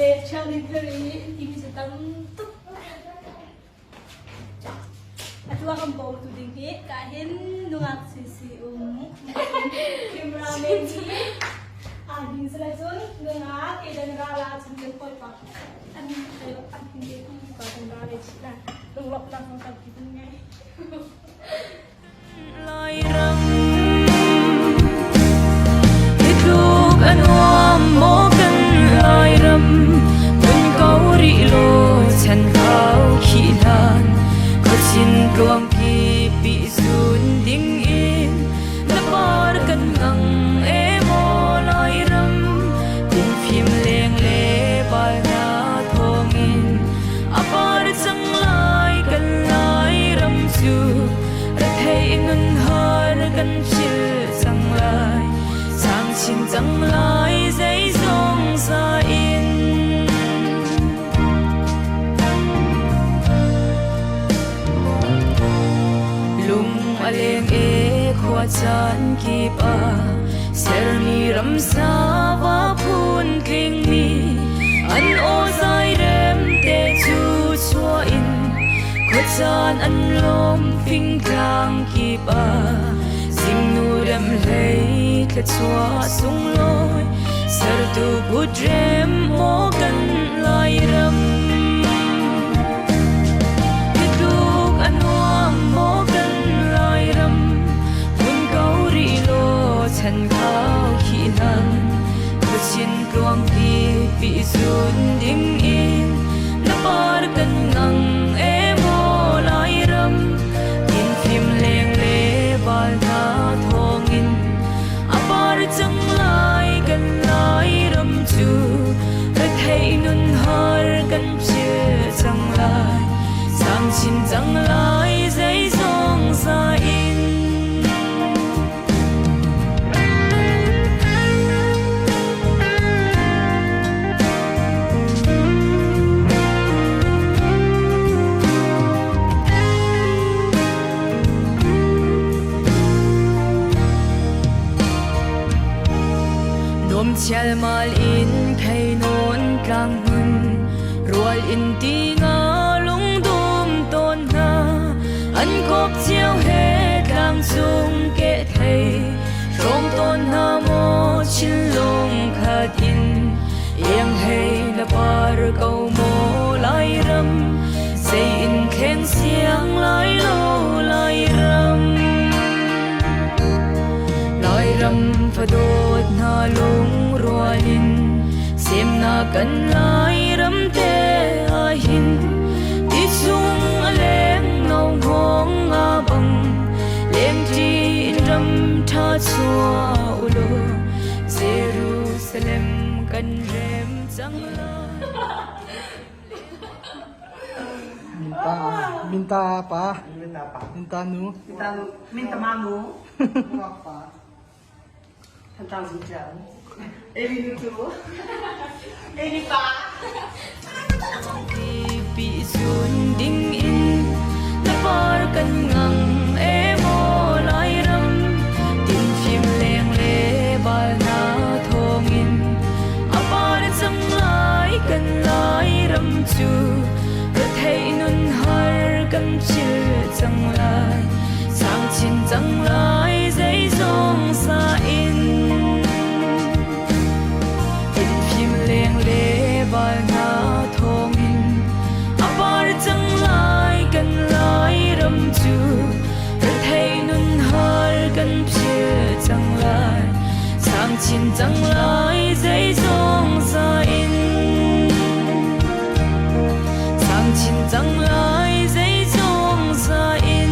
Charlie ini sedang tuh. Atua kampung tu tinggi, kahin nungat sisi cameraman ni. Adin selasun nungat, dan rala sambil koi pak. Ani kayak tinggi tu bukan cameraman cina. Nunglok langsung tak gitu nih. Lairang hidup anuam mogan lairang. Lo chan khao khi lan có chín ruộng kỳ bị dùn đinh in đã par cân ngang em mô lai râm cùng phim leng lê bài na thong in a par chẳng lai cần lai râm chu đã thấy ngân har cần chil chẳng lai sang chín chẳng lai dây dòng xa in aleng e khua chan ki pa ser mi ram sa wa phun kling mi an o zai rem te chu chua in khua chan an lom phing tang ki pa sing nu rem lei ka chua sung loi ser tu bu rem mo kan lai ram hituk anwam moฉันเขาขี้นันก็ชินกลวงปีปีสุนดิ่งอินและปาร์กันนังเอโมลายรำกินฟิมเลงเลบาลนาทองอินอาปาร์จังลายกันลายรำจูกระเทยนุนหารกันเชื่อจังลายสามชินจังลายใจสองสายอินเชลมาลอินไขนนกลางหุ่นรัวอินตีงาลุงดุมต้นนาอันกบเจียวเฮกลางจุงเกะไทยร่มต้นนาโมชินลงขัดอินเอียงเฮละปาร์เกาโมลายรำเสียงแข็งเสียงลายโลลายรำลายรำฟะโดดนาลุงรัวลินเสียมนากันลายรำเตอาหินที่จุงเล็งเงาหงอาบังเล็งที่รำท่าชัวอุโลเซรูซาเล็มกันเรมจังลา minta apa minta nu minta manu apa tentang hujan ini lucu ini pak bị dùn đinh in đã par cân ngang em mô lai râm tin phim leng lê bài na thong in a par chẳng lai cần lai râm chu cơ thấy nun har cần chil chẳng lai sang chín chẳng lai dây dòng xa in tin phim leng lê bài na thong in a par chẳng lai cần lai râm chu cơ thấy nun har cần chil chẳng lai sang chín chẳng lai dây dòng xa in sang chín chẳng lai dây dòng xa in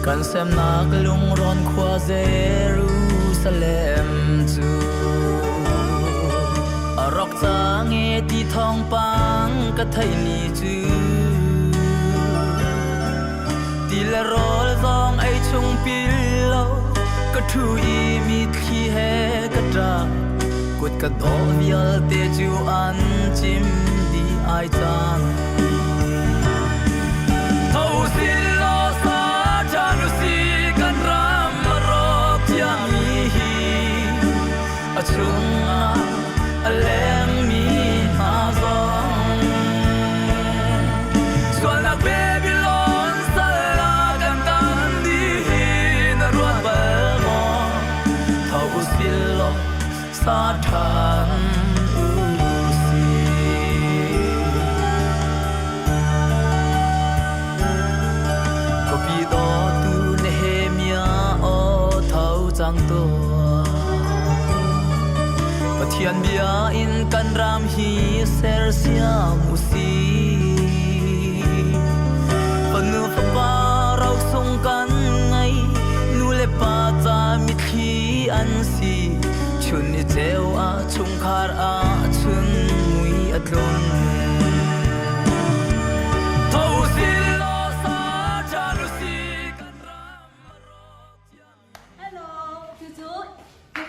กันเซมนักลุงร้อนควาเซรูซาเล็มจูอรอกจางเอตีทองปังกะไทยลีจู đi là rồi dòng ấy chung pi lâu có thu y mi khi hè cả tra quật cả đó vial te chu ăn chim đi ai chang thâu xin lo sa cha nu si kan ram ro tia mi hi a chung a lem mi ha zong sual nak Babylon sala kan tan di na ruat ba mo thâu xin lo sa than Giang tua Pathian bia in kan ram hi ser sia musi Panu pa rau song kan ngai nu le pa cha mi thi an si chun ni teu a chung khar a chun mui atlon thâu xin lo sa cha nu si kan ram Hello, chú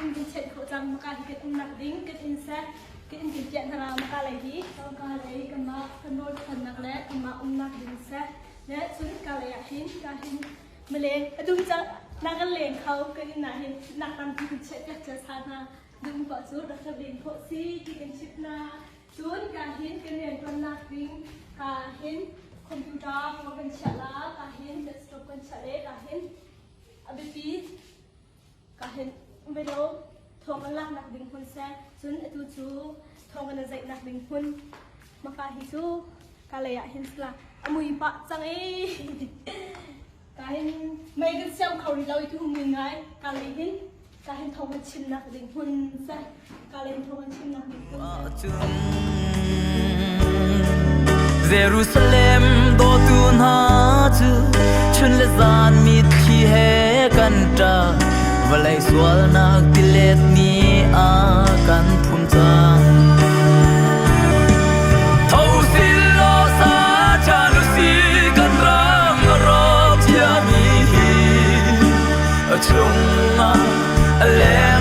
mình đi chạy khẩu trang mà cái cái nặc đính cái insect cái in tiền chuyện thằng mà cái này đi sau cái này cái mà phần nồi phần nặc lẽ cái mà nặc đính set lẽ xuống cái này hình mà lên đúng chưa nặc cái lên khâu cái này hình nặc làm cái chạy cái chơi sao na đúng bỏ xuống đặt cái đính phô si cái chip na xuống cái hình cái nền phần nặc đính cái hình computer của cái chạy lá cái hình desktop cái chạy cái hình abis kahit umelo thong ang lak nak ding hun sa sun etu chu thong an zai nak ding hun makahi chu kalaya hinsla amui pa changai kahin mai gan sem khori lawi tu humi ngai kalai hin kahin thong an chin nak ding hun sa kalai thong an chin nak ding hun Jerusalem do tu na chu chun le zan mi thi he kan ta valai sual nak tilet ni a kan phum chang thâu xin lo sa cha lu si kan ram ro tia mi hi a chung a le